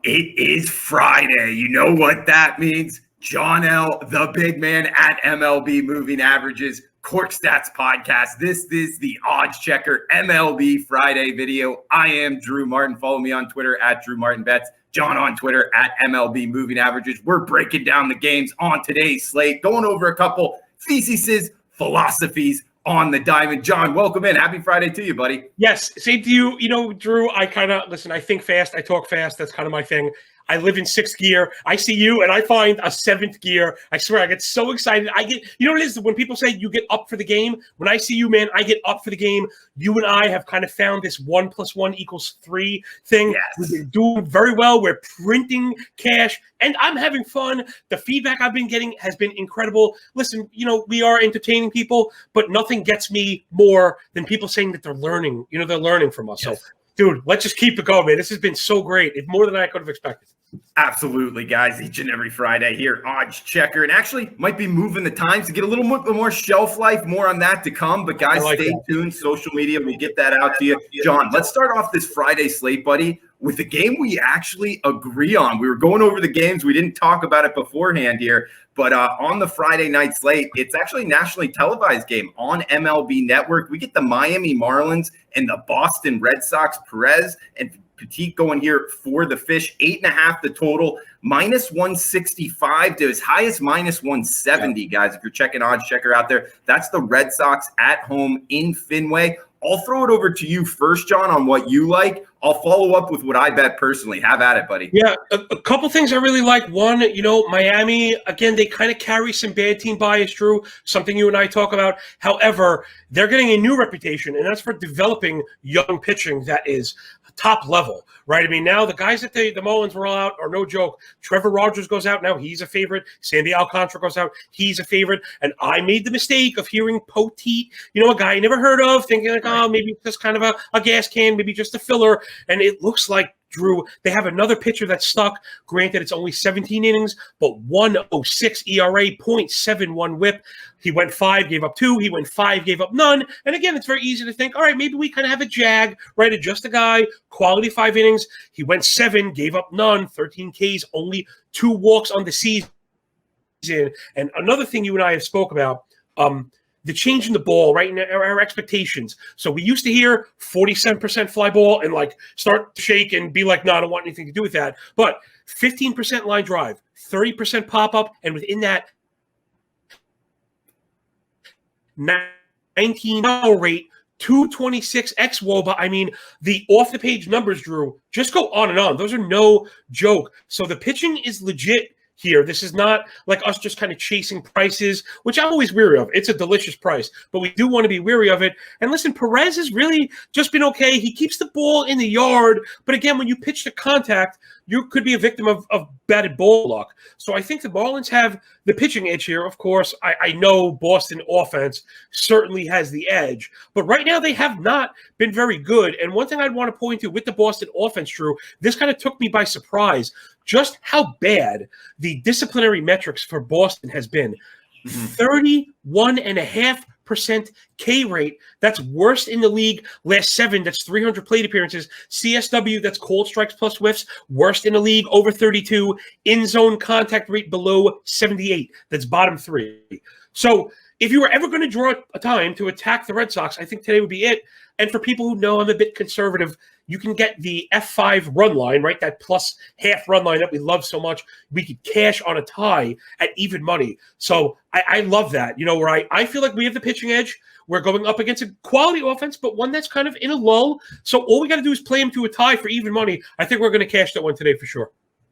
It is Friday. You know what that means? John L., the big man at MLB Moving Averages, Cork Stats Podcast. This is the Odds Checker MLB Friday video. I am Drew Martin. Follow me on Twitter at Drew Martin Bets. John on Twitter at MLB Moving Averages. We're breaking down the games on today's slate, going over a couple theses, philosophies on the diamond. John, welcome in. Happy Friday to you, buddy. Yes, same to you. You know, Drew, I think fast. I talk fast. That's kind of my thing. I live in sixth gear. I see you and I find a seventh gear. I swear, I get so excited. You know what it is? When people say you get up for the game, when I see you, man, I get up for the game. You and I have kind of found this 1 + 1 = 3 thing. Yes. We've been doing very well. We're printing cash and I'm having fun. The feedback I've been getting has been incredible. Listen, you know, we are entertaining people, but nothing gets me more than people saying that they're learning. You know, they're learning from us. Yes. So, dude, let's just keep it going, man. This has been so great. It's more than I could have expected. Absolutely, guys. Each and every Friday here, Odds Checker. And actually might be moving the times to get a little more shelf life. More on that to come. But guys, stay tuned. Social media, we'll get that out to you. John, let's start off this Friday slate, buddy, with a game we actually agree on. We were going over the games. We didn't talk about it beforehand here. But on the Friday night slate, it's actually a nationally televised game on MLB Network. We get the Miami Marlins and the Boston Red Sox. Perez and Petit going here for the fish. 8.5 the total, -165 to as high as -170, guys. If you're checking Odds Checker out there, that's the Red Sox at home in Fenway. I'll throw it over to you first, John, on what you like. I'll follow up with what I bet personally. Have at it, buddy. Yeah, a couple things I really like. One, you know, Miami, again, they kind of carry some bad team bias, Drew, something you and I talk about. However, they're getting a new reputation, and that's for developing young pitching that is top level, right? I mean, now the guys that the Marlins roll out are no joke. Trevor Rogers goes out now. He's a favorite. Sandy Alcantara goes out. He's a favorite. And I made the mistake of hearing Poteet, you know, a guy I never heard of, thinking like, oh, maybe it's just kind of a gas can, maybe just a filler. And it looks like, Drew, they have another pitcher that's stuck. Granted, it's only 17 innings, but 1.06 ERA, 0.71 whip. He went 5, gave up 2. He went 5, gave up none. And again, it's very easy to think, all right, maybe we kind of have a jag, right? Just a guy, quality 5 innings. He went 7, gave up none, 13 Ks, only 2 walks on the season. And another thing you and I have spoke about, the change in the ball, right? And our expectations. So we used to hear 47% fly ball and like start to shake and be like, no, I don't want anything to do with that. But 15% line drive, 30% pop up, and within that 19 rate, 226 x WOBA. I mean, the off the page numbers, Drew, just go on and on. Those are no joke. So the pitching is legit here. This is not like us just kind of chasing prices, which I'm always weary of. It's a delicious price, but we do want to be weary of it. And listen, Perez has really just been okay. He keeps the ball in the yard, but again, when you pitch to contact, you could be a victim of batted ball luck. So I think the Marlins have the pitching edge here. Of course, I know Boston offense certainly has the edge, but right now they have not been very good. And one thing I'd want to point to with the Boston offense, Drew, this kind of took me by surprise, just how bad the disciplinary metrics for Boston has been. 31.5% K rate. That's worst in the league. Last 7, that's 300 plate appearances. CSW, that's cold strikes plus whiffs, worst in the league, over 32. In-zone contact rate below 78. That's bottom 3. So if you were ever going to draw a time to attack the Red Sox, I think today would be it. And for people who know I'm a bit conservative, you can get the F5 run line, right? That plus half run line that we love so much. We could cash on a tie at even money. So I love that. You know, where I feel like we have the pitching edge. We're going up against a quality offense, but one that's kind of in a lull. So all we got to do is play him to a tie for even money. I think we're going to cash that one today for sure.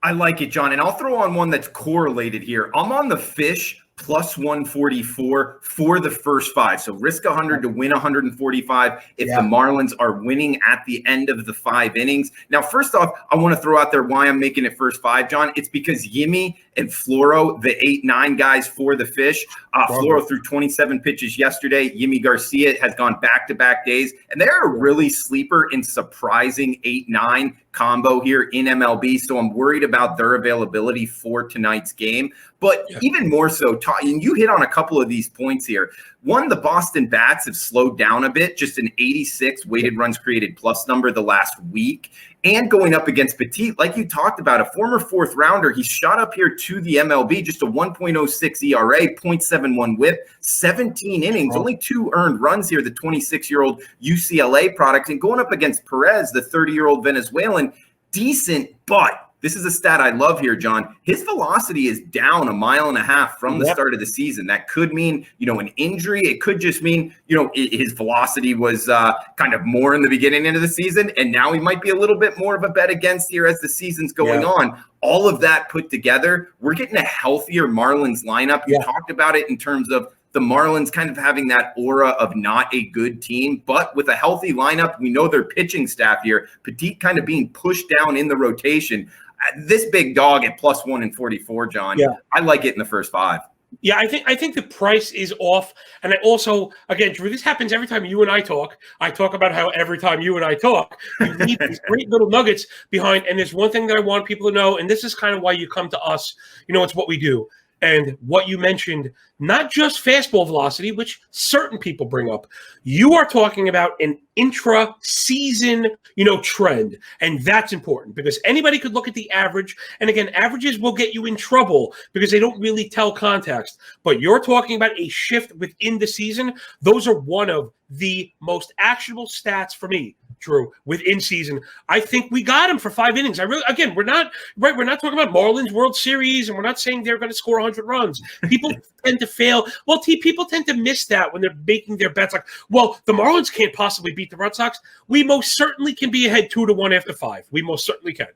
I like it, John. And I'll throw on one that's correlated here. I'm on the fish plus 144 for the first 5. So risk 100 to win 145 if the Marlins are winning at the end of the 5 innings. Now, first off, I want to throw out there why I'm making it first 5, John. It's because Yimmy and Floro, the 8-9 guys for the fish. Floro threw 27 pitches yesterday. Yimmy Garcia has gone back-to-back days. And they're a really sleeper and surprising 8-9 combo here in MLB. So I'm worried about their availability for tonight's game. But even more so, and you hit on a couple of these points here. One, the Boston Bats have slowed down a bit, just an 86 weighted runs created plus number the last week. And going up against Petit, like you talked about, a former fourth rounder, he shot up here to the MLB, just a 1.06 ERA, 0.71 whip, 17 innings, only 2 earned runs here, the 26-year-old UCLA product. And going up against Perez, the 30-year-old Venezuelan, decent, but this is a stat I love here, John. His velocity is down 1.5 miles from the start of the season. That could mean, an injury. It could just mean, his velocity was kind of more in the beginning of the season, and now he might be a little bit more of a bet against here as the season's going on. All of that put together, we're getting a healthier Marlins lineup. You talked about it in terms of the Marlins kind of having that aura of not a good team, but with a healthy lineup, we know their pitching staff here, Petit kind of being pushed down in the rotation. This big dog at plus 144, John. I like it in the first 5. Yeah, I think the price is off. And I also, again, Drew, this happens every time you and I talk. I talk about how every time you and I talk, you need these great little nuggets behind. And there's one thing that I want people to know, and this is kind of why you come to us. It's what we do. And what you mentioned, not just fastball velocity, which certain people bring up. You are talking about an intra-season, trend. And that's important because anybody could look at the average. And again, averages will get you in trouble because they don't really tell context. But you're talking about a shift within the season. Those are one of the most actionable stats for me, Drew, within season. I think we got him for 5 innings. We're not talking about Marlins World Series, and we're not saying they're going to score 100 runs. People tend to fail. Well, people tend to miss that when they're making their bets. Like, well, the Marlins can't possibly beat the Red Sox. We most certainly can be ahead 2-1 after 5. We most certainly can.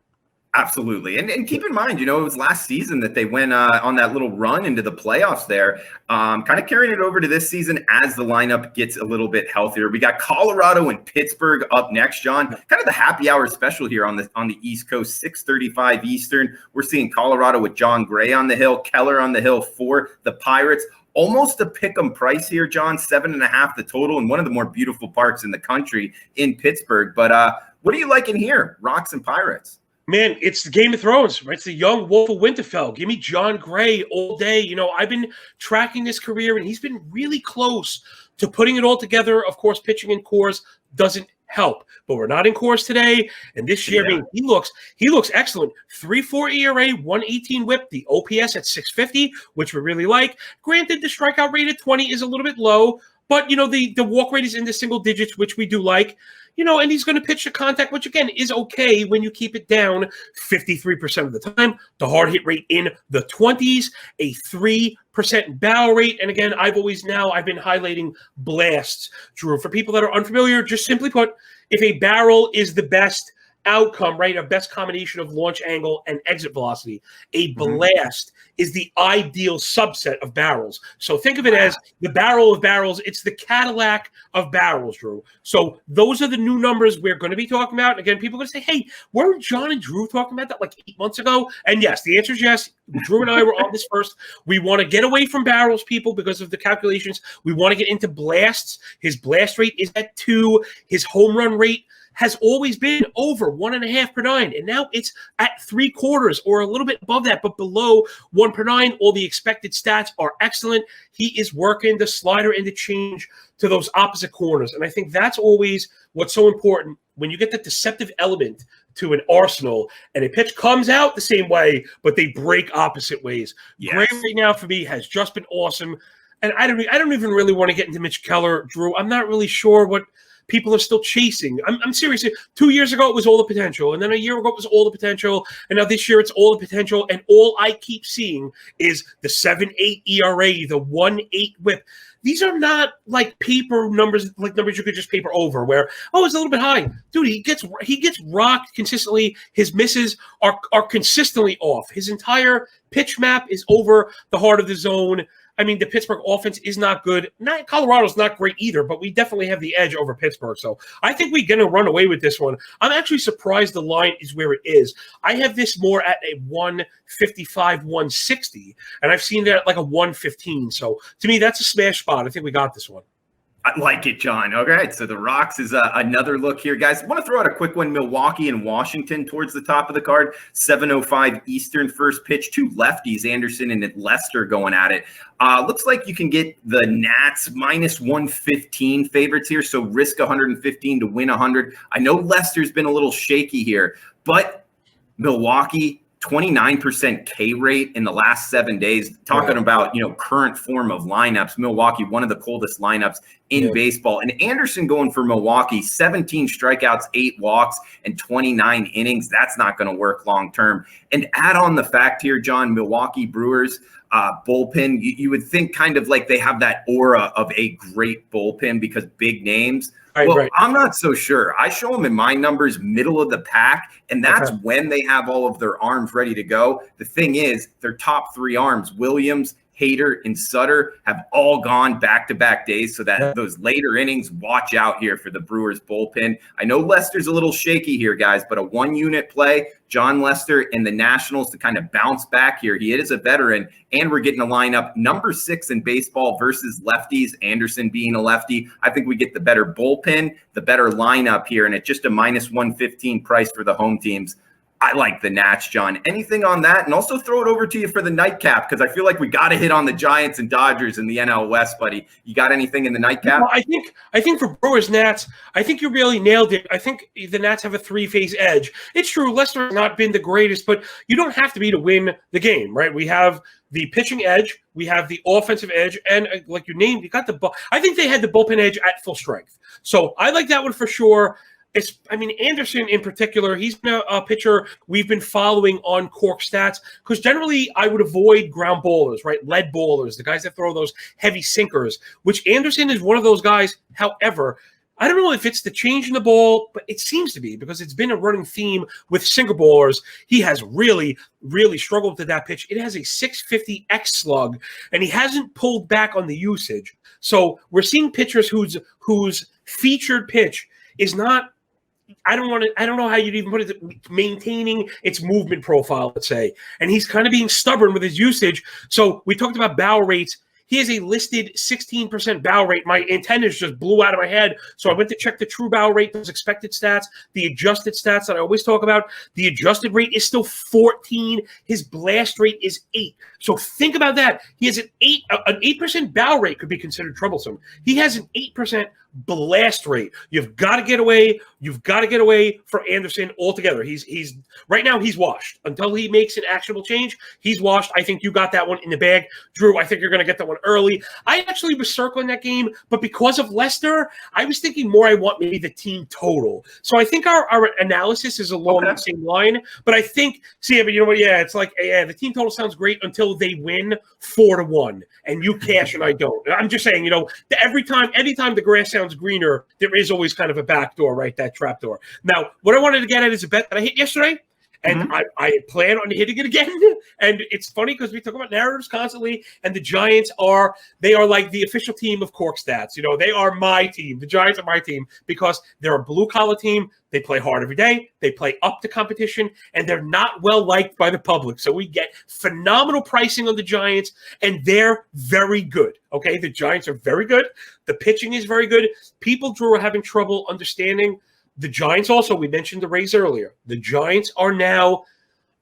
Absolutely. And keep in mind, it was last season that they went on that little run into the playoffs there, kind of carrying it over to this season as the lineup gets a little bit healthier. We got Colorado and Pittsburgh up next, John. Kind of the happy hour special here on the East Coast, 6:35 Eastern. We're seeing Colorado with John Gray on the hill, Keller on the hill for the Pirates. Almost a pick-em price here, John, 7.5 the total, and one of the more beautiful parks in the country in Pittsburgh. But what are you liking here, Rocks and Pirates? Man, it's the Game of Thrones, right? It's the young Wolf of Winterfell. Give me John Gray all day. I've been tracking his career, and he's been really close to putting it all together. Of course, pitching in cores doesn't help, but we're not in cores today. And this year, he looks excellent. 3.4 ERA, 118 WHIP, the OPS at 650, which we really like. Granted, the strikeout rate at 20 is a little bit low, but the walk rate is in the single digits, which we do like. And he's going to pitch to contact, which, again, is okay when you keep it down 53% of the time. The hard hit rate in the 20s, a 3% barrel rate. And, again, I've been highlighting blasts. Drew, for people that are unfamiliar, just simply put, if a barrel is the best outcome, right, a best combination of launch angle and exit velocity, a blast is the ideal subset of barrels. So think of it as the barrel of barrels. It's the Cadillac of barrels, Drew. So those are the new numbers we're going to be talking about. Again, people are going to say, hey, weren't John and Drew talking about that like 8 months ago? And yes, the answer is yes. Drew and I were on this first. We want to get away from barrels, people, because of the calculations. We want to get into blasts. His blast rate is at 2. His home run rate has always been over 1.5 per 9, and now it's at 3/4 or a little bit above that, but below 1 per 9. All the expected stats are excellent. He is working the slider and the change to those opposite corners, and I think that's always what's so important when you get that deceptive element to an arsenal, and a pitch comes out the same way, but they break opposite ways. Yes. Gray right now for me has just been awesome, and I don't even really want to get into Mitch Keller, Drew. I'm not really sure what people are still chasing. I'm serious. 2 years ago, it was all the potential. And then a year ago, it was all the potential. And now this year, it's all the potential. And all I keep seeing is the 7.8 ERA, the 1.8 WHIP. These are not like paper numbers, like numbers you could just paper over where, it's a little bit high. Dude, he gets rocked consistently. His misses are consistently off. His entire pitch map is over the heart of the zone. I mean, the Pittsburgh offense is not good. Colorado's not great either, but we definitely have the edge over Pittsburgh. So I think we're going to run away with this one. I'm actually surprised the line is where it is. I have this more at a 155, 160, and I've seen that at like a 115. So to me, that's a smash spot. I think we got this one. I like it, John. All right, so the Rocks is another look here, guys. I want to throw out a quick one. Milwaukee and Washington towards the top of the card. 7:05 Eastern first pitch. Two lefties, Anderson and Lester, going at it. Looks like you can get the Nats minus 115 favorites here, so risk 115 to win 100. I know Lester's been a little shaky here, but Milwaukee, 29% K rate in the last 7 days. Talking about, current form of lineups. Milwaukee, one of the coldest lineups in baseball. And Anderson going for Milwaukee, 17 strikeouts, 8 walks, and 29 innings. That's not going to work long term. And add on the fact here, John, Milwaukee Brewers bullpen, you would think kind of like they have that aura of a great bullpen because big names. Right. I'm not so sure. I show them in my numbers middle of the pack, and that's when they have all of their arms ready to go. The thing is, their top 3 arms, Williams, Hader, and Sutter, have all gone back-to-back days, so that those later innings, watch out here for the Brewers bullpen. I know Lester's a little shaky here, guys, but a one-unit play, John Lester and the Nationals to kind of bounce back here. He is a veteran, and we're getting a lineup number 6 in baseball versus lefties, Anderson being a lefty. I think we get the better bullpen, the better lineup here, and at just a minus 115 price for the home teams. I like the Nats, John. Anything on that? And also throw it over to you for the nightcap, because I feel like we got to hit on the Giants and Dodgers in the NL West, buddy. You got anything in the nightcap? Well, I think for Brewers Nats, I think you really nailed it. I think the Nats have a 3-phase edge. It's true, Lester has not been the greatest, but you don't have to be to win the game, right? We have the pitching edge, we have the offensive edge, and like you named, you got I think they had the bullpen edge at full strength. So I like that one for sure. Anderson in particular, he's been a pitcher we've been following on Cork Stats, because generally I would avoid ground bowlers, right? Lead bowlers, the guys that throw those heavy sinkers, which Anderson is one of those guys. However, I don't know if it's the change in the ball, but it seems to be, because it's been a running theme with sinker bowlers. He has really, really struggled with that pitch. It has a 650 X slug, and he hasn't pulled back on the usage. So we're seeing pitchers whose featured pitch is not, I don't know how you'd even put it, maintaining its movement profile, let's say. And he's kind of being stubborn with his usage. So we talked about barrel rates. He has a listed 16% barrel rate. My antennas just blew out of my head. So I went to check the true barrel rate, those expected stats, the adjusted stats that I always talk about. The adjusted rate is still 14. His blast rate is 8. So think about that. He has an 8% barrel rate could be considered troublesome. He has an 8% blast rate. You've got to get away. You've got to get away for Anderson altogether. He's right now he's washed until he makes an actionable change. He's washed. I think you got that one in the bag, Drew. I think you're going to get that one early. I actually was circling that game, but because of Lester, I was thinking more. I want maybe the team total. So I think our analysis is along the same line. But I think, but you know what? Yeah, it's like the team total sounds great until they win 4-1, and you cash and I don't. I'm just saying, anytime the grass sounds greener, there is always kind of a back door, right? That trap door. Now, what I wanted to get at is a bet that I hit yesterday, and I plan on hitting it again. And it's funny because we talk about narratives constantly, and the Giants are like the official team of Cork Stats. They are my team. The Giants are my team because they're a blue-collar team. They play hard every day. They play up to competition, and they're not well liked by the public. So we get phenomenal pricing on the Giants, and they're very good. Okay, the Giants are very good. The pitching is very good. People, Drew, are having trouble understanding the Giants. Also, we mentioned the Rays earlier. The Giants are now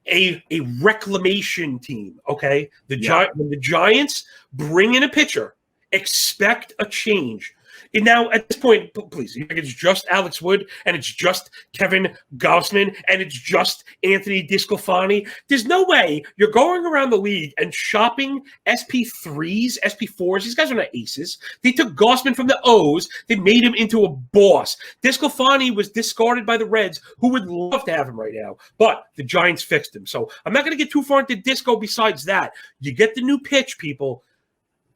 a reclamation team. Okay, when the Giants bring in a pitcher, expect a change. And now, at this point, please, it's just Alex Wood, and it's just Kevin Gausman, and it's just Anthony DeSclafani. There's no way you're going around the league and shopping SP3s, SP4s. These guys are not aces. They took Gausman from the O's. They made him into a boss. DeSclafani was discarded by the Reds, who would love to have him right now. But the Giants fixed him. So I'm not going to get too far into disco besides that. You get the new pitch, people.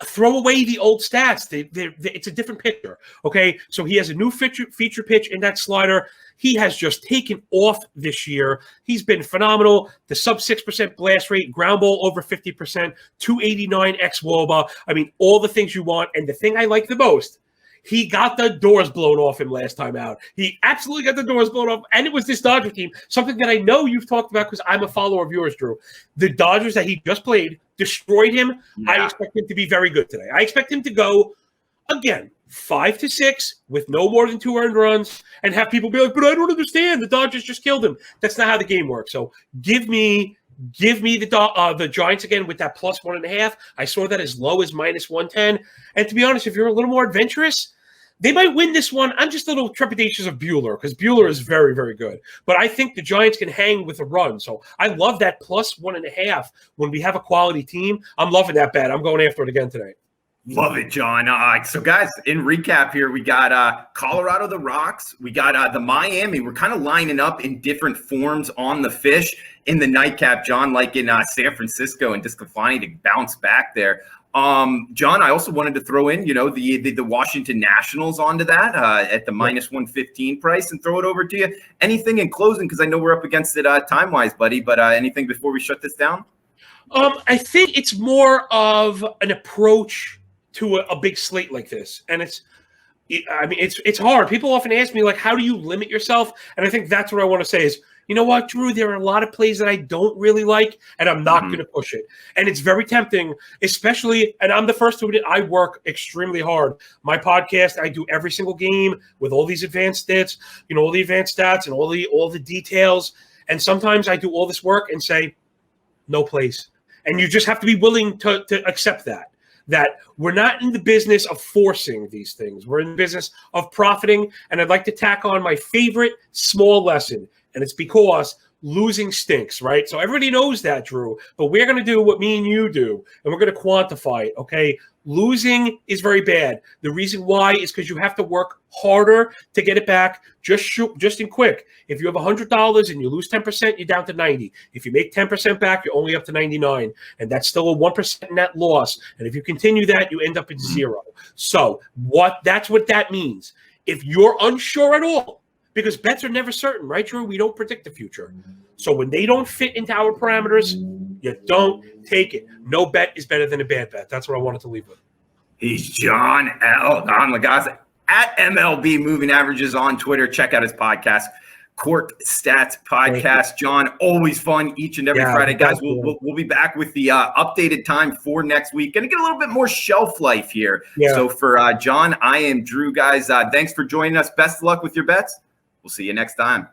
Throw away the old stats. It's a different pitcher. Okay, so he has a new feature pitch in that slider. He has just taken off this year. He's been phenomenal. The sub 6% blast rate, ground ball over 50%, 289 xWOBA. I mean, all the things you want. And the thing I like the most, he got the doors blown off him last time out. He absolutely got the doors blown off. And it was this Dodger team, something that I know you've talked about because I'm a follower of yours, Drew. The Dodgers that he just played destroyed him. Yeah. I expect him to be very good today. I expect him to go, again, 5-6 with no more than 2 earned runs, and have people be like, but I don't understand. The Dodgers just killed him. That's not how the game works. So give me the Giants again with that plus 1.5. I saw that as low as -110. And to be honest, if you're a little more adventurous, they might win this one. I'm just a little trepidatious of Buehler because Buehler is very, very good. But I think the Giants can hang with a run. So I love that plus 1.5 when we have a quality team. I'm loving that bet. I'm going after it again today. Love it, John. So, guys, in recap here, we got Colorado, the Rocks. We got the Miami. We're kind of lining up in different forms on the fish in the nightcap, John, like in San Francisco and Discofani to bounce back there. John, I also wanted to throw in, the Washington Nationals onto that at the -115 price and throw it over to you. Anything in closing, because I know we're up against it time-wise, buddy, but anything before we shut this down? I think it's more of an approach to a big slate like this. And it's hard. People often ask me, like, how do you limit yourself? And I think that's what I want to say is, you know what, Drew, there are a lot of plays that I don't really like, and I'm not going to push it. And it's very tempting, especially, and I'm the first to admit, I work extremely hard. My podcast, I do every single game with all these advanced stats, all the advanced stats and all the details. And sometimes I do all this work and say, no place. And you just have to be willing to accept that we're not in the business of forcing these things. We're in the business of profiting. And I'd like to tack on my favorite small lesson. And it's because losing stinks, right? So everybody knows that, Drew. But we're going to do what me and you do. And we're going to quantify it, okay? Losing is very bad. The reason why is because you have to work harder to get it back. Just in quick. If you have $100 and you lose 10%, you're down to 90. If you make 10% back, you're only up to 99. And that's still a 1% net loss. And if you continue that, you end up at 0. So that's what that means. If you're unsure at all, because bets are never certain, right, Drew? We don't predict the future. So when they don't fit into our parameters, you don't take it. No bet is better than a bad bet. That's what I wanted to leave with. He's John Laghezza at MLB Moving Averages on Twitter. Check out his podcast, Court Stats Podcast. John, always fun each and every Friday. Guys, we'll be back with the updated time for next week. Going to get a little bit more shelf life here. Yeah. So for John, I am Drew, guys. Thanks for joining us. Best of luck with your bets. We'll see you next time.